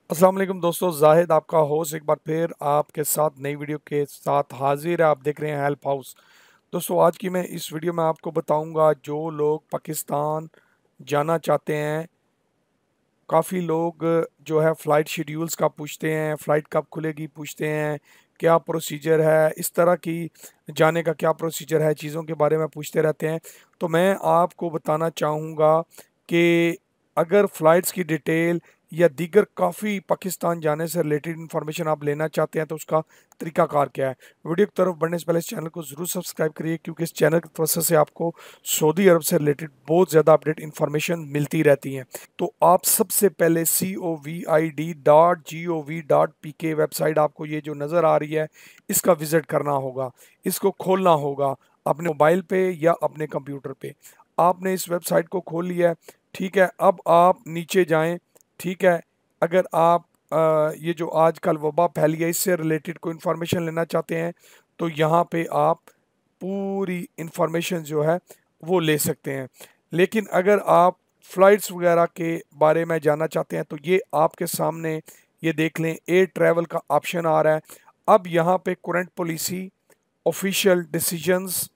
अस्सलाम वालेकुम दोस्तों, जाहिद आपका होस्ट एक बार फिर आपके साथ नई वीडियो के साथ हाजिर है। आप देख रहे हैं हेल्प हाउस। दोस्तों, आज की मैं इस वीडियो में आपको बताऊंगा जो लोग पाकिस्तान जाना चाहते हैं। काफ़ी लोग जो है फ़्लाइट शेड्यूल्स का पूछते हैं, फ़्लाइट कब खुलेगी पूछते हैं, क्या प्रोसीजर है, इस तरह की जाने का क्या प्रोसीजर है, चीज़ों के बारे में पूछते रहते हैं। तो मैं आपको बताना चाहूँगा कि अगर फ़्लाइट्स की डिटेल या दीगर काफ़ी पाकिस्तान जाने से रिलेटेड इन्फॉर्मेशन आप लेना चाहते हैं तो उसका तरीकाकार क्या है। वीडियो की तरफ बढ़ने से पहले इस चैनल को ज़रूर सब्सक्राइब करिए, क्योंकि इस चैनल की वजह से आपको सऊदी अरब से रिलेटेड बहुत ज़्यादा अपडेट इन्फॉर्मेशन मिलती रहती हैं। तो आप सबसे पहले covid.gov.pk वेबसाइट, आपको ये जो नज़र आ रही है, इसका विज़िट करना होगा, इसको खोलना होगा अपने मोबाइल पे या अपने कंप्यूटर पे। आपने इस वेबसाइट को खोल लिया है, ठीक है। अब आप नीचे जाएं, ठीक है। अगर आप ये जो आजकल वबा फैली है इससे रिलेटेड कोई इन्फॉर्मेशन लेना चाहते हैं तो यहाँ पे आप पूरी इंफॉर्मेशन जो है वो ले सकते हैं। लेकिन अगर आप फ्लाइट्स वगैरह के बारे में जानना चाहते हैं तो ये आपके सामने, ये देख लें, एयर ट्रैवल का ऑप्शन आ रहा है। अब यहाँ पे current policy, official decisions,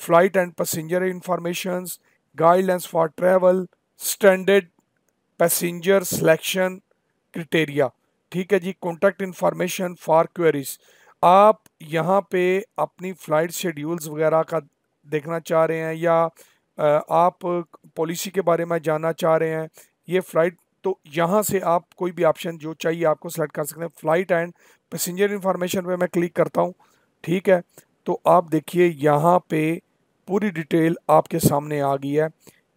flight and passenger informations, guidelines for travel, standard passenger selection criteria, ठीक है जी, कॉन्टैक्ट इंफॉर्मेशन फॉर क्वेरीज। आप यहाँ पे अपनी फ़्लाइट शेड्यूल्स वगैरह का देखना चाह रहे हैं या आप पॉलिसी के बारे में जानना चाह रहे हैं, ये फ़्लाइट, तो यहाँ से आप कोई भी ऑप्शन जो चाहिए आपको सेलेक्ट कर सकते हैं। फ़्लाइट एंड पैसेंजर इंफॉर्मेशन पे मैं क्लिक करता हूँ, ठीक है। तो आप देखिए यहाँ पे पूरी डिटेल आपके सामने आ गई है।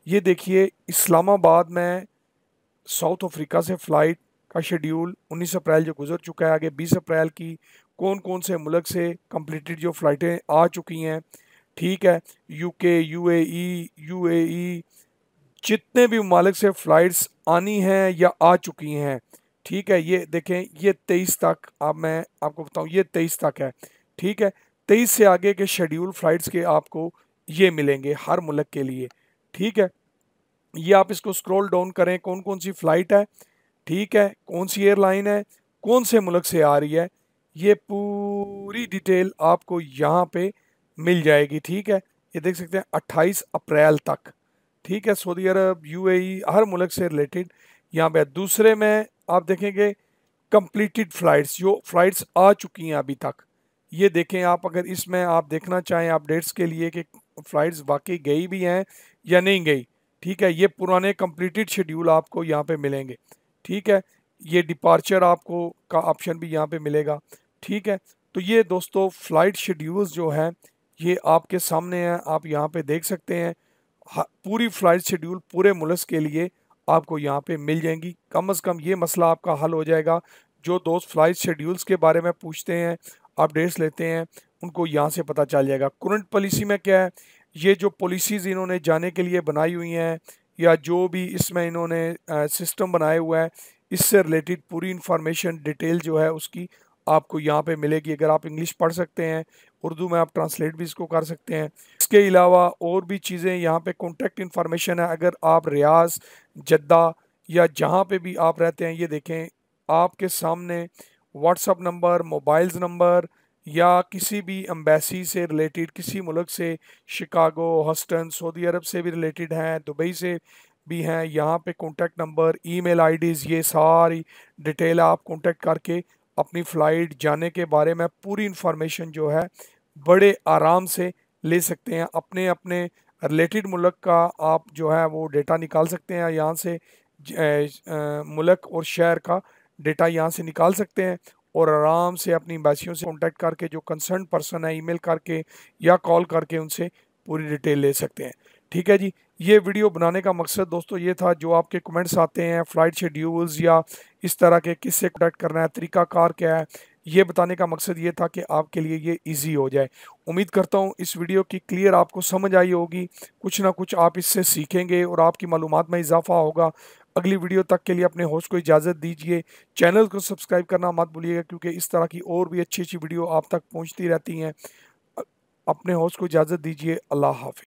ये देखिए, इस्लामाबाद में साउथ अफ्रीका से फ़्लाइट का शेड्यूल 19 अप्रैल जो गुजर चुका है, आगे 20 अप्रैल की कौन कौन से मुल्क से कंप्लीटेड जो फ़्लाइटें आ चुकी हैं, ठीक है। यूके, यूएई, जितने भी ममालिक से फ़्लाइट्स आनी हैं या आ चुकी हैं, ठीक है। ये देखें, ये 23 तक, अब मैं आपको बताऊं, ये 23 तक है, ठीक है। 23 से आगे के शेड्यूल फ़्लाइट्स के आपको ये मिलेंगे हर मुल्क के लिए, ठीक है। ये आप इसको स्क्रॉल डाउन करें, कौन कौन सी फ़्लाइट है, ठीक है, कौन सी एयरलाइन है, कौन से मुल्क से आ रही है, ये पूरी डिटेल आपको यहाँ पे मिल जाएगी, ठीक है। ये देख सकते हैं 28 अप्रैल तक, ठीक है। सऊदी अरब, यूएई, हर मुल्क से रिलेटेड यहाँ पे। दूसरे में आप देखेंगे कंप्लीटेड फ़्लाइट्स, जो फ़्लाइट्स आ चुकी हैं अभी तक, ये देखें आप। अगर इसमें आप देखना चाहें अपडेट्स के लिए कि फ़्लाइट्स वाकई गई भी हैं या नहीं गई, ठीक है, ये पुराने कंप्लीटेड शेड्यूल आपको यहाँ पे मिलेंगे, ठीक है। ये डिपार्चर आपको का ऑप्शन भी यहाँ पे मिलेगा, ठीक है। तो ये दोस्तों फ़्लाइट शेड्यूल्स जो हैं ये आपके सामने हैं, आप यहाँ पे देख सकते हैं। पूरी फ़्लाइट शेड्यूल पूरे मुल्क के लिए आपको यहाँ पे मिल जाएंगी। कम से कम ये मसला आपका हल हो जाएगा। जो दोस्त फ़्लाइट शेड्यूल्स के बारे में पूछते हैं, अपडेट्स लेते हैं, उनको यहाँ से पता चल जाएगा। करंट पॉलिसी में क्या है, ये जो पॉलिसीज़ इन्होंने जाने के लिए बनाई हुई हैं या जो भी इसमें इन्होंने सिस्टम बनाया हुआ है, इससे रिलेटेड पूरी इंफॉर्मेशन डिटेल जो है उसकी आपको यहाँ पे मिलेगी। अगर आप इंग्लिश पढ़ सकते हैं, उर्दू में आप ट्रांसलेट भी इसको कर सकते हैं। इसके अलावा और भी चीज़ें यहाँ पे कॉन्टैक्ट इन्फॉर्मेशन है। अगर आप रियाज, जद्दा या जहाँ पे भी आप रहते हैं, ये देखें आपके सामने व्हाट्सअप नंबर, मोबाइल्स नंबर, या किसी भी एम्बेसी से रिलेटेड किसी मुल्क से, शिकागो, हस्टन, सऊदी अरब से भी रिलेटेड हैं, दुबई से भी हैं, यहाँ पे कॉन्टैक्ट नंबर, ईमेल आईडीज़, ये सारी डिटेल आप कॉन्टैक्ट करके अपनी फ़्लाइट जाने के बारे में पूरी इंफॉर्मेशन जो है बड़े आराम से ले सकते हैं। अपने अपने रिलेटेड मुल्क का आप जो है वो डेटा निकाल सकते हैं यहाँ से, मुल्क और शहर का डेटा यहाँ से निकाल सकते हैं और आराम से अपनी एम्बेसियों से कांटेक्ट करके, जो कंसर्न पर्सन है, ईमेल करके या कॉल करके उनसे पूरी डिटेल ले सकते हैं, ठीक है जी। ये वीडियो बनाने का मकसद दोस्तों ये था, जो आपके कमेंट्स आते हैं फ़्लाइट शेड्यूल्स या इस तरह के, किससे कॉन्टैक्ट करना है, तरीकाकार क्या है, ये बताने का मकसद ये था कि आपके लिए ये इजी हो जाए। उम्मीद करता हूँ इस वीडियो की क्लियर आपको समझ आई होगी, कुछ ना कुछ आप इससे सीखेंगे और आपकी मालूमात में इजाफा होगा। अगली वीडियो तक के लिए अपने होस्ट को इजाज़त दीजिए। चैनल को सब्सक्राइब करना मत भूलिएगा, क्योंकि इस तरह की और भी अच्छी अच्छी वीडियो आप तक पहुँचती रहती हैं। अपने होस्ट को इजाज़त दीजिए। अल्लाह हाफ़िज़।